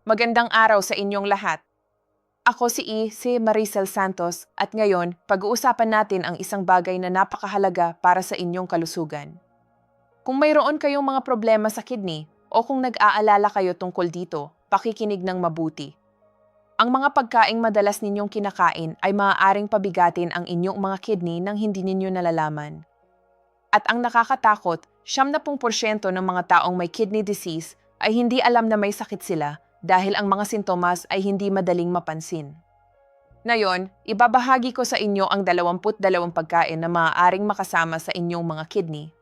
Magandang araw sa inyong lahat. Ako si Maricel Santos at ngayon pag-uusapan natin ang isang bagay na napakahalaga para sa inyong kalusugan. Kung mayroon kayong mga problema sa kidney o kung nag-aalala kayo tungkol dito, pakikinig ng mabuti. Ang mga pagkaing madalas ninyong kinakain ay maaaring pabigatin ang inyong mga kidney nang hindi ninyo nalalaman. At ang nakakatakot, 70% ng mga taong may kidney disease ay hindi alam na may sakit sila dahil ang mga sintomas ay hindi madaling mapansin. Ngayon, ibabahagi ko sa inyo ang 22 pagkain na maaaring makasama sa inyong mga kidney.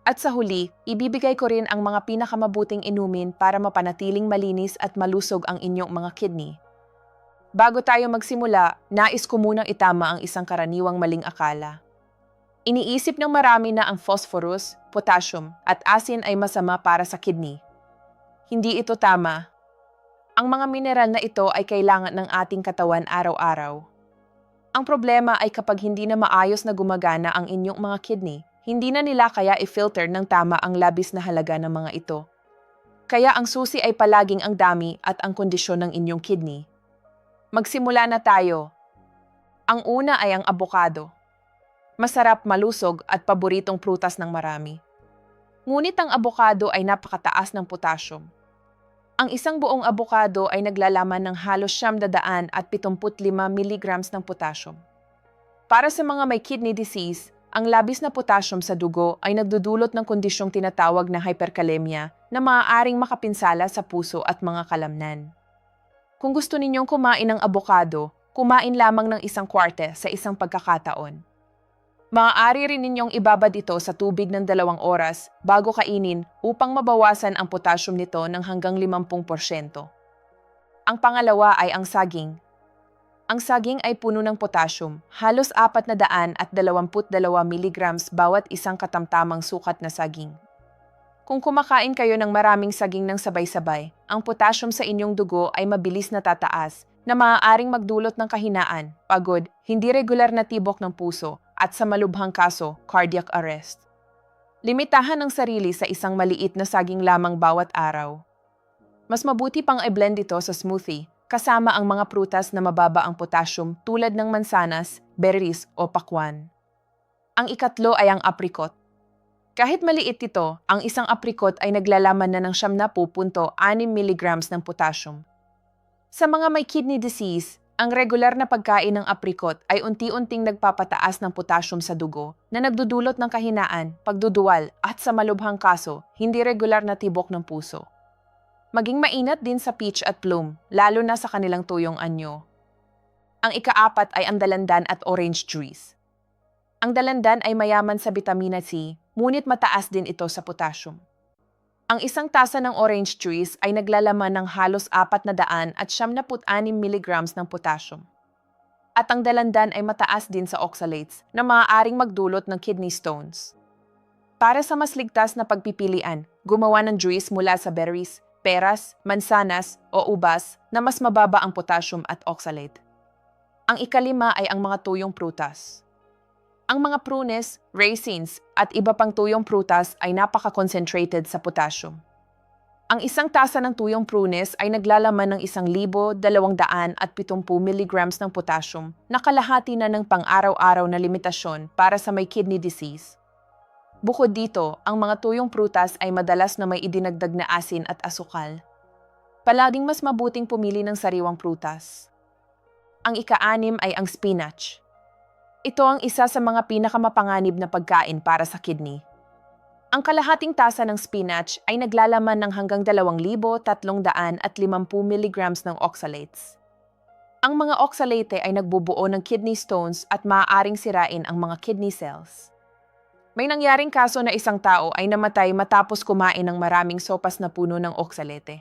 At sa huli, ibibigay ko rin ang mga pinakamabuting inumin para mapanatiling malinis at malusog ang inyong mga kidney. Bago tayo magsimula, nais ko munang itama ang isang karaniwang maling akala. Iniisip ng marami na ang phosphorus, potassium at asin ay masama para sa kidney. Hindi ito tama. Ang mga mineral na ito ay kailangan ng ating katawan araw-araw. Ang problema ay kapag hindi na maayos na gumagana ang inyong mga kidney, hindi na nila kaya i-filter ng tama ang labis na halaga ng mga ito. Kaya ang susi ay palaging ang dami at ang kondisyon ng inyong kidney. Magsimula na tayo. Ang una ay ang abokado. Masarap, malusog at paboritong prutas ng marami. Ngunit ang abokado ay napakataas ng potassium. Ang isang buong abokado ay naglalaman ng halos 775 mg ng potassium. Para sa mga may kidney disease, ang labis na potassium sa dugo ay nagdudulot ng kondisyong tinatawag na hyperkalemia na maaaring makapinsala sa puso at mga kalamnan. Kung gusto ninyong kumain ng abokado, kumain lamang ng 1 kwarte sa isang pagkakataon. Maaari rin ninyong ibabad ito sa tubig ng 2 oras bago kainin upang mabawasan ang potassium nito ng hanggang 50%. Ang pangalawa ay ang saging. Ang saging ay puno ng potassium, halos 422 mg bawat isang katamtamang sukat na saging. Kung kumakain kayo ng maraming saging ng sabay-sabay, ang potassium sa inyong dugo ay mabilis na tataas na maaaring magdulot ng kahinaan, pagod, hindi regular na tibok ng puso, at sa malubhang kaso, cardiac arrest. Limitahan ang sarili sa isang maliit na saging lamang bawat araw. Mas mabuti pang i-blend ito sa smoothie, kasama ang mga prutas na mababa ang potassium tulad ng mansanas, berries o pakwan. Ang ikatlo ay ang apricot. Kahit maliit ito, ang isang apricot ay naglalaman na ng 70.6 mg ng potassium. Sa mga may kidney disease, ang regular na pagkain ng apricot ay unti-unting nagpapataas ng potassium sa dugo na nagdudulot ng kahinaan, pagduduwal at sa malubhang kaso, hindi regular na tibok ng puso. Maging mainat din sa peach at plum, lalo na sa kanilang tuyong anyo. Ang ikaapat ay ang dalandan at orange juice. Ang dalandan ay mayaman sa vitamina C, ngunit mataas din ito sa potassium. Ang 1 tasa ng orange juice ay naglalaman ng halos 476 mg ng potassium. At ang dalandan ay mataas din sa oxalates na maaaring magdulot ng kidney stones. Para sa mas ligtas na pagpipilian, gumawa ng juice mula sa berries, peras, mansanas o ubas na mas mababa ang potassium at oxalate. Ang ikalima ay ang mga tuyong prutas. Ang mga prunes, raisins, at iba pang tuyong prutas ay napaka-concentrated sa potassium. Ang 1 tasa ng tuyong prunes ay naglalaman ng 1,270 mg ng potassium na kalahati na ng pang-araw-araw na limitasyon para sa may kidney disease. Bukod dito, ang mga tuyong prutas ay madalas na may idinagdag na asin at asukal. Palaging mas mabuting pumili ng sariwang prutas. Ang ika-6 ay ang spinach. Ito ang isa sa mga pinakamapanganib na pagkain para sa kidney. Ang kalahating tasa ng spinach ay naglalaman ng hanggang 2,350 mg ng oxalates. Ang mga oxalate ay nagbubuo ng kidney stones at maaaring sirain ang mga kidney cells. May nangyaring kaso na isang tao ay namatay matapos kumain ng maraming sopas na puno ng oxalate.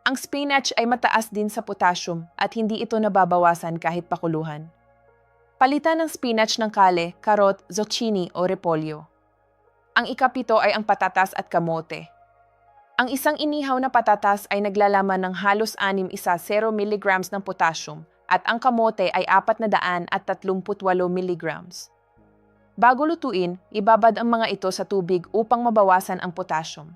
Ang spinach ay mataas din sa potassium at hindi ito nababawasan kahit pakuluhan. Palitan ng spinach ng kale, karot, zucchini o repolyo. Ang ikapito ay ang patatas at kamote. Ang isang inihaw na patatas ay naglalaman ng halos 6.0 mg ng potassium at ang kamote ay 438 mg. Bago lutuin, ibabad ang mga ito sa tubig upang mabawasan ang potassium.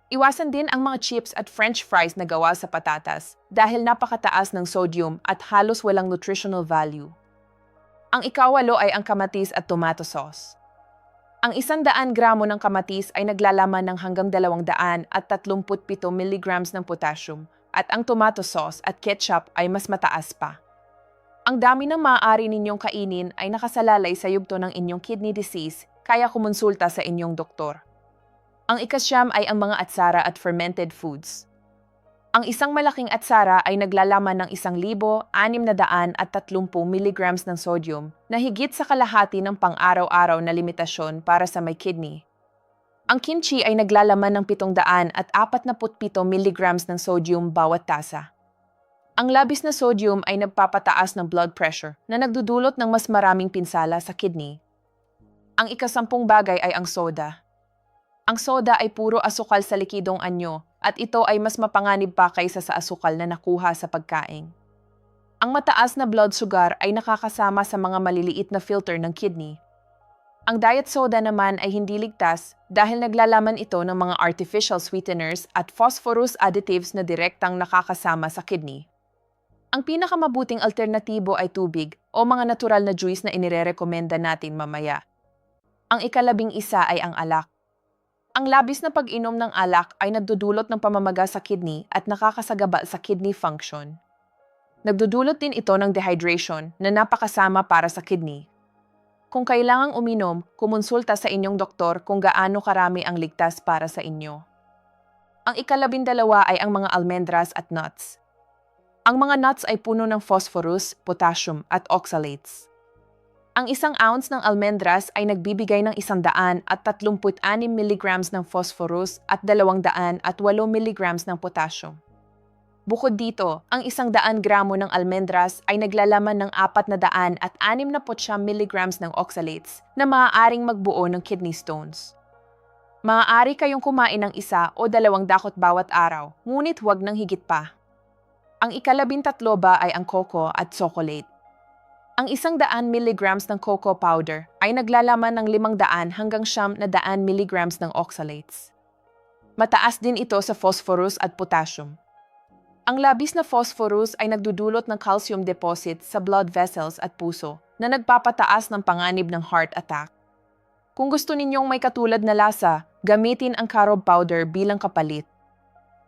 Iwasan din ang mga chips at french fries na gawa sa patatas dahil napakataas ng sodium at halos walang nutritional value. Ang ikawalo ay ang kamatis at tomato sauce. Ang 100 gramo ng kamatis ay naglalaman ng hanggang 237 milligrams ng potassium at ang tomato sauce at ketchup ay mas mataas pa. Ang dami ng maaari ninyong kainin ay nakasalalay sa yugto ng inyong kidney disease, kaya kumonsulta sa inyong doktor. Ang ikasyam ay ang mga atsara at fermented foods. Ang isang malaking atsara ay naglalaman ng 1,630 milligrams ng sodium na higit sa kalahati ng pang-araw-araw na limitasyon para sa may kidney. Ang kimchi ay naglalaman ng 747 milligrams ng sodium bawat tasa. Ang labis na sodium ay nagpapataas ng blood pressure na nagdudulot ng mas maraming pinsala sa kidney. Ang ikasampung bagay ay ang soda. Ang soda ay puro asukal sa likidong anyo at ito ay mas mapanganib pa kaysa sa asukal na nakuha sa pagkain. Ang mataas na blood sugar ay nakakasama sa mga maliliit na filter ng kidney. Ang diet soda naman ay hindi ligtas dahil naglalaman ito ng mga artificial sweeteners at phosphorus additives na direktang nakakasama sa kidney. Ang pinakamabuting alternatibo ay tubig o mga natural na juice na inirerekomenda natin mamaya. Ang ikalabing isa ay ang alak. Ang labis na pag-inom ng alak ay nagdudulot ng pamamaga sa kidney at nakakasagaba sa kidney function. Nagdudulot din ito ng dehydration na napakasama para sa kidney. Kung kailangang uminom, kumonsulta sa inyong doktor kung gaano karami ang ligtas para sa inyo. Ang ikalabindalawa ay ang mga almendras at nuts. Ang mga nuts ay puno ng phosphorus, potassium at oxalates. Ang 1 ounce ng almendras ay nagbibigay ng 136 milligrams ng phosphorus at 208 milligrams ng potassium. Bukod dito, ang 100 gramo ng almendras ay naglalaman ng 469 milligrams ng oxalates na maaaring magbuo ng kidney stones. Maaari kayong kumain ng 1 o 2 dakot bawat araw, ngunit huwag ng higit pa. Ang ikalabintatlo ba ay ang cocoa at chocolate. Ang 100 milligrams ng cocoa powder ay naglalaman ng 500 hanggang 900 milligrams ng oxalates. Mataas din ito sa phosphorus at potassium. Ang labis na phosphorus ay nagdudulot ng calcium deposit sa blood vessels at puso na nagpapataas ng panganib ng heart attack. Kung gusto ninyong may katulad na lasa, gamitin ang carob powder bilang kapalit.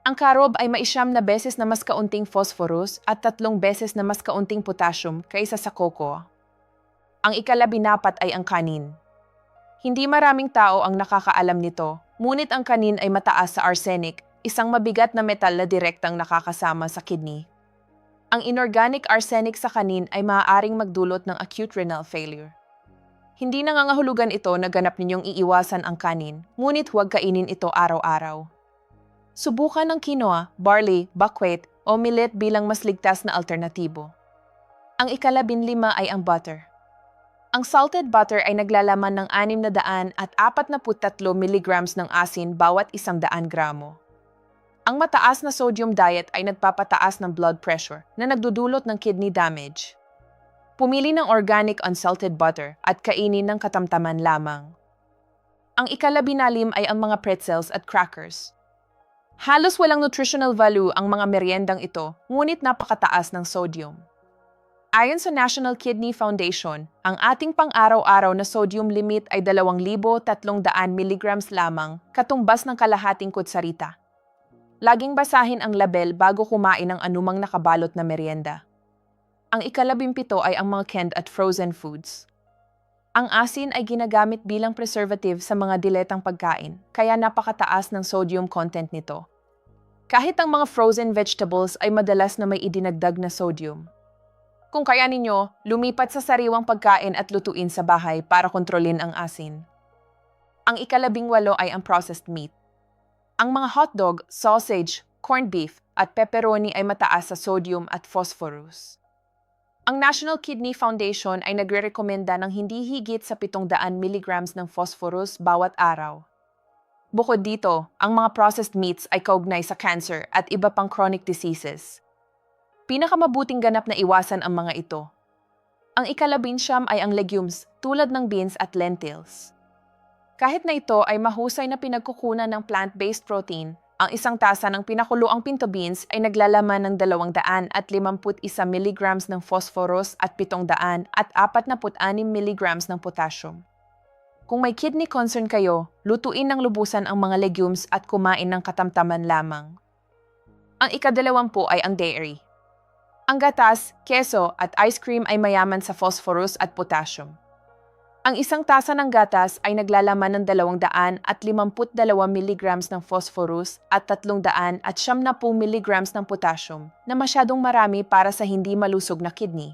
Ang carob ay maisyam na beses na mas kaunting phosphorus at 3 beses na mas kaunting potassium kaysa sa cocoa. Ang ikalabinapat ay ang kanin. Hindi maraming tao ang nakakaalam nito, ngunit ang kanin ay mataas sa arsenic, isang mabigat na metal na direktang nakakasama sa kidney. Ang inorganic arsenic sa kanin ay maaaring magdulot ng acute renal failure. Hindi nangangahulugan ito na ganap ninyong iiwasan ang kanin, ngunit huwag kainin ito araw-araw. Subukan ng quinoa, barley, buckwheat o millet bilang mas ligtas na alternatibo. Ang ikalabinlima ay ang butter. Ang salted butter ay naglalaman ng 643 milligrams ng asin bawat 100 gramo. Ang mataas na sodium diet ay nagpapataas ng blood pressure na nagdudulot ng kidney damage. Pumili ng organic unsalted butter at kainin ng katamtaman lamang. Ang ikalabinalim ay ang mga pretzels at crackers. Halos walang nutritional value ang mga meriendang ito, ngunit napakataas ng sodium. Ayon sa National Kidney Foundation, ang ating pang-araw-araw na sodium limit ay 2,300 milligrams lamang, katumbas ng kalahating kutsarita. Laging basahin ang label bago kumain ng anumang nakabalot na merienda. Ang ikalabimpito ay ang mga canned at frozen foods. Ang asin ay ginagamit bilang preservative sa mga diletang pagkain, kaya napakataas ng sodium content nito. Kahit ang mga frozen vegetables ay madalas na may idinagdag na sodium. Kung kaya ninyo, lumipat sa sariwang pagkain at lutuin sa bahay para kontrolin ang asin. Ang ikalabingwalo ay ang processed meat. Ang mga hotdog, sausage, corned beef, at pepperoni ay mataas sa sodium at phosphorus. Ang National Kidney Foundation ay nagrerekomenda ng hindi higit sa 700 milligrams ng phosphorus bawat araw. Bukod dito, ang mga processed meats ay kaugnay sa cancer at iba pang chronic diseases. Pinakamabuting ganap na iwasan ang mga ito. Ang ikalabinsyam ay ang legumes tulad ng beans at lentils. Kahit na ito ay mahusay na pinagkukunan ng plant-based protein, Ang isang tasa ng pinakuloang pinto beans ay naglalaman ng 251 mg ng phosphorus at 746 mg ng potassium. Kung may kidney concern kayo, lutuin ng lubusan ang mga legumes at kumain ng katamtaman lamang. Ang ika-20 ay ang dairy. Ang gatas, keso at ice cream ay mayaman sa phosphorus at potassium. Ang isang tasa ng gatas ay naglalaman ng 252 mg ng phosphorus at 370 mg ng potassium na masyadong marami para sa hindi malusog na kidney.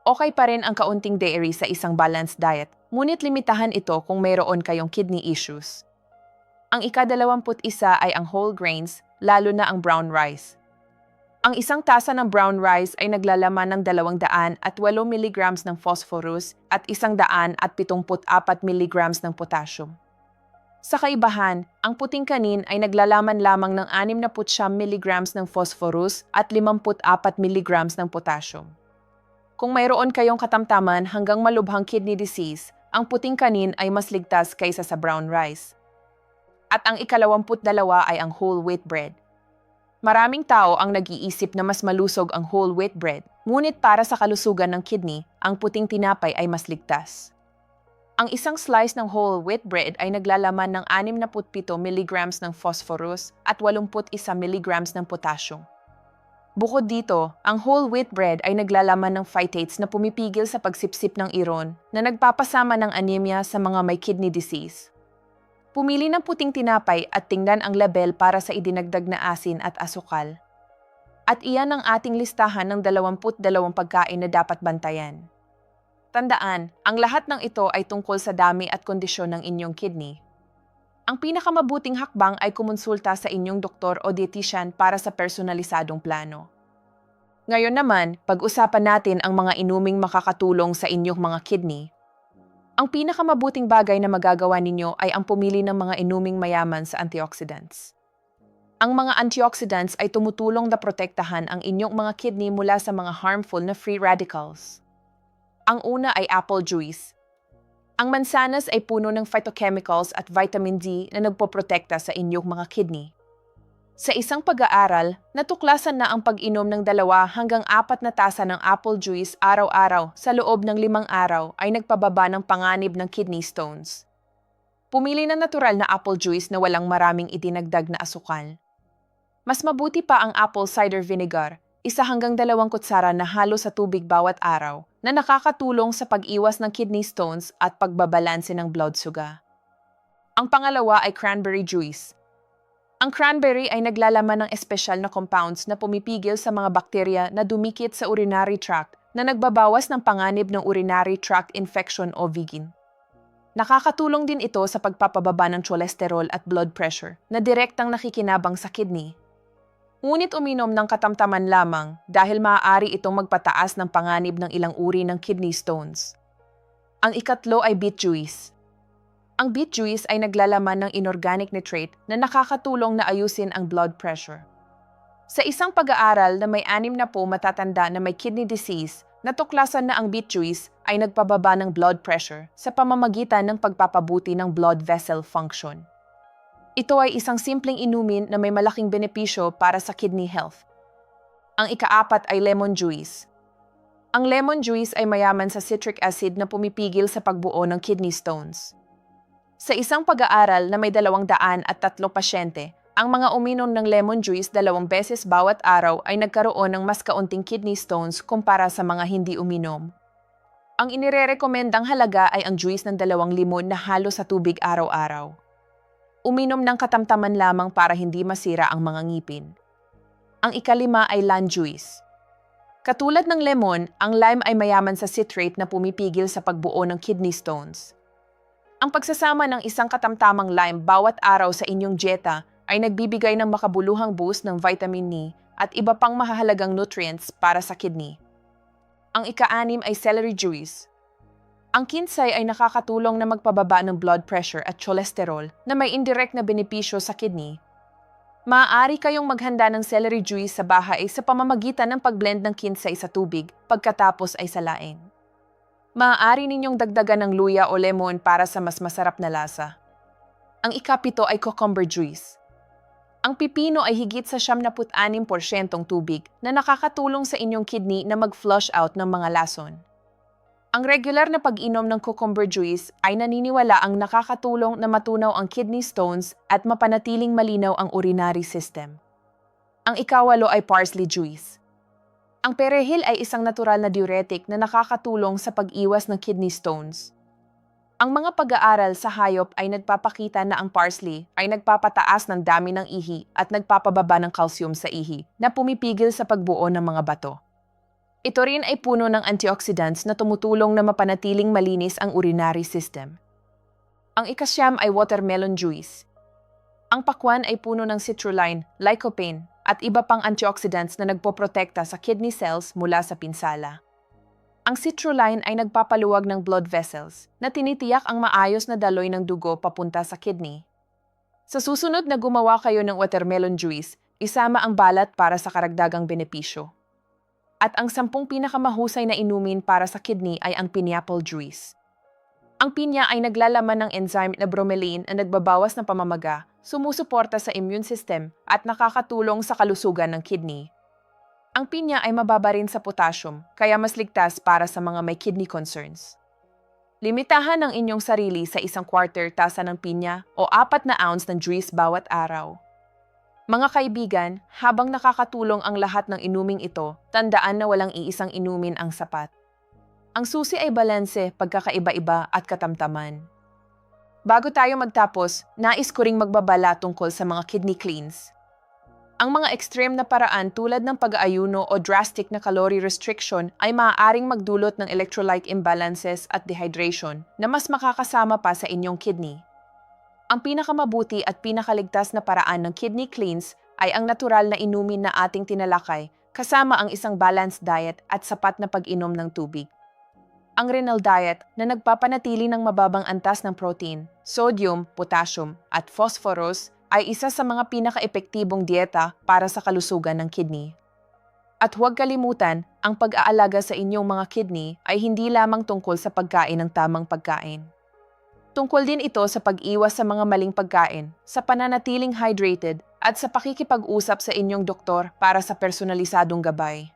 Okay pa rin ang kaunting dairy sa isang balanced diet, ngunit limitahan ito kung mayroon kayong kidney issues. Ang ika-21 ay ang whole grains, lalo na ang brown rice. Ang isang tasa ng brown rice ay naglalaman ng 208 mg ng phosphorus at 174 mg ng potassium. Sa kaibahan, ang puting kanin ay naglalaman lamang ng 69 mg ng phosphorus at 54 mg ng potassium. Kung mayroon kayong katamtaman hanggang malubhang kidney disease, ang puting kanin ay mas ligtas kaysa sa brown rice. At ang ika-22 ay ang whole wheat bread. Maraming tao ang nag-iisip na mas malusog ang whole wheat bread, ngunit para sa kalusugan ng kidney, ang puting tinapay ay mas ligtas. Ang isang slice ng whole wheat bread ay naglalaman ng 67 mg ng phosphorus at 81 mg ng potassium. Bukod dito, ang whole wheat bread ay naglalaman ng phytates na pumipigil sa pagsipsip ng iron na nagpapasama ng anemia sa mga may kidney disease. Pumili ng puting tinapay at tingnan ang label para sa idinagdag na asin at asukal. At iyan ang ating listahan ng 22 pagkain na dapat bantayan. Tandaan, ang lahat ng ito ay tungkol sa dami at kondisyon ng inyong kidney. Ang pinakamabuting hakbang ay kumonsulta sa inyong doktor o dietitian para sa personalisadong plano. Ngayon naman, pag-usapan natin ang mga inuming makakatulong sa inyong mga kidney. Ang pinakamabuting bagay na magagawa ninyo ay ang pumili ng mga inuming mayaman sa antioxidants. Ang mga antioxidants ay tumutulong na protektahan ang inyong mga kidney mula sa mga harmful na free radicals. Ang una ay apple juice. Ang mansanas ay puno ng phytochemicals at vitamin D na nagpoprotekta sa inyong mga kidney. Sa isang pag-aaral, natuklasan na ang pag-inom ng 2 hanggang 4 na tasa ng apple juice araw-araw sa loob ng 5 araw ay nagpababa ng panganib ng kidney stones. Pumili ng natural na apple juice na walang maraming idinagdag na asukal. Mas mabuti pa ang apple cider vinegar, 1 hanggang 2 kutsara na halo sa tubig bawat araw, na nakakatulong sa pag-iwas ng kidney stones at pagbabalanse ng blood sugar. Ang pangalawa ay cranberry juice. Ang cranberry ay naglalaman ng espesyal na compounds na pumipigil sa mga bakterya na dumikit sa urinary tract na nagbabawas ng panganib ng urinary tract infection o VGIN. Nakakatulong din ito sa pagpapababa ng cholesterol at blood pressure na direktang nakikinabang sa kidney. Ngunit uminom ng katamtaman lamang dahil maaari itong magpataas ng panganib ng ilang uri ng kidney stones. Ang ikatlo ay beet juice. Ang beet juice ay naglalaman ng inorganic nitrate na nakakatulong na ayusin ang blood pressure. Sa isang pag-aaral na may 6 na po matatanda na may kidney disease, natuklasan na ang beet juice ay nagpababa ng blood pressure sa pamamagitan ng pagpapabuti ng blood vessel function. Ito ay isang simpleng inumin na may malaking benepisyo para sa kidney health. Ang ika-4 ay lemon juice. Ang lemon juice ay mayaman sa citric acid na pumipigil sa pagbuo ng kidney stones. Sa isang pag-aaral na may 203 pasyente, ang mga uminom ng lemon juice 2 beses bawat araw ay nagkaroon ng mas kaunting kidney stones kumpara sa mga hindi uminom. Ang inirerekomendang halaga ay ang juice ng 2 limon na halo sa tubig araw-araw. Uminom ng katamtaman lamang para hindi masira ang mga ngipin. Ang ika-5 ay lime juice. Katulad ng lemon, ang lime ay mayaman sa citrate na pumipigil sa pagbuo ng kidney stones. Ang pagsasama ng isang katamtamang lime bawat araw sa inyong dieta ay nagbibigay ng makabuluhang boost ng vitamin E at iba pang mahahalagang nutrients para sa kidney. Ang ika-6 ay celery juice. Ang kinsay ay nakakatulong na magpababa ng blood pressure at cholesterol na may indirect na benepisyo sa kidney. Maaari kayong maghanda ng celery juice sa bahay sa pamamagitan ng pagblend ng kinsay sa tubig pagkatapos ay salain. Maaari ninyong dagdagan ng luya o lemon para sa mas masarap na lasa. Ang ika-7 ay cucumber juice. Ang pipino ay higit sa 76% tubig na nakakatulong sa inyong kidney na mag-flush out ng mga lason. Ang regular na pag-inom ng cucumber juice ay naniniwala ang nakakatulong na matunaw ang kidney stones at mapanatiling malinaw ang urinary system. Ang ikawalo ay parsley juice. Ang perehil ay isang natural na diuretic na nakakatulong sa pag-iwas ng kidney stones. Ang mga pag-aaral sa hayop ay nagpapakita na ang parsley ay nagpapataas ng dami ng ihi at nagpapababa ng calcium sa ihi na pumipigil sa pagbuo ng mga bato. Ito rin ay puno ng antioxidants na tumutulong na mapanatiling malinis ang urinary system. Ang ikasyam ay watermelon juice. Ang pakwan ay puno ng citrulline, lycopene, at iba pang antioxidants na nagpoprotekta sa kidney cells mula sa pinsala. Ang citrulline ay nagpapaluwag ng blood vessels na tinitiyak ang maayos na daloy ng dugo papunta sa kidney. Sa susunod na gumawa kayo ng watermelon juice, isama ang balat para sa karagdagang benepisyo. At ang 10 pinakamahusay na inumin para sa kidney ay ang pineapple juice. Ang pinya ay naglalaman ng enzyme na bromelain na nagbabawas ng pamamaga, sumusuporta sa immune system at nakakatulong sa kalusugan ng kidney. Ang pinya ay mababa rin sa potassium, kaya mas ligtas para sa mga may kidney concerns. Limitahan ang inyong sarili sa 1/4 tasa ng pinya o 4 na ounce ng juice bawat araw. Mga kaibigan, habang nakakatulong ang lahat ng inuming ito, tandaan na walang iisang inumin ang sapat. Ang susi ay balanse, pagkakaiba-iba at katamtaman. Bago tayo magtapos, nais ko ring magbabala tungkol sa mga kidney cleans. Ang mga extreme na paraan tulad ng pag-aayuno o drastic na calorie restriction ay maaaring magdulot ng electrolyte imbalances at dehydration na mas makakasama pa sa inyong kidney. Ang pinakamabuti at pinakaligtas na paraan ng kidney cleans ay ang natural na inumin na ating tinalakay kasama ang isang balanced diet at sapat na pag-inom ng tubig. Ang renal diet na nagpapanatili ng mababang antas ng protein, sodium, potassium at phosphorus ay isa sa mga pinaka-epektibong dieta para sa kalusugan ng kidney. At huwag kalimutan, ang pag-aalaga sa inyong mga kidney ay hindi lamang tungkol sa pagkain ng tamang pagkain. Tungkol din ito sa pag-iwas sa mga maling pagkain, sa pananatiling hydrated, at sa pakikipag-usap sa inyong doktor para sa personalisadong gabay.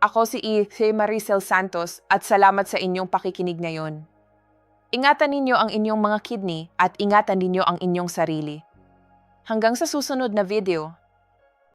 Ako si Maricel Santos at salamat sa inyong pakikinig ngayon. Ingatan ninyo ang inyong mga kidney at ingatan ninyo ang inyong sarili. Hanggang sa susunod na video.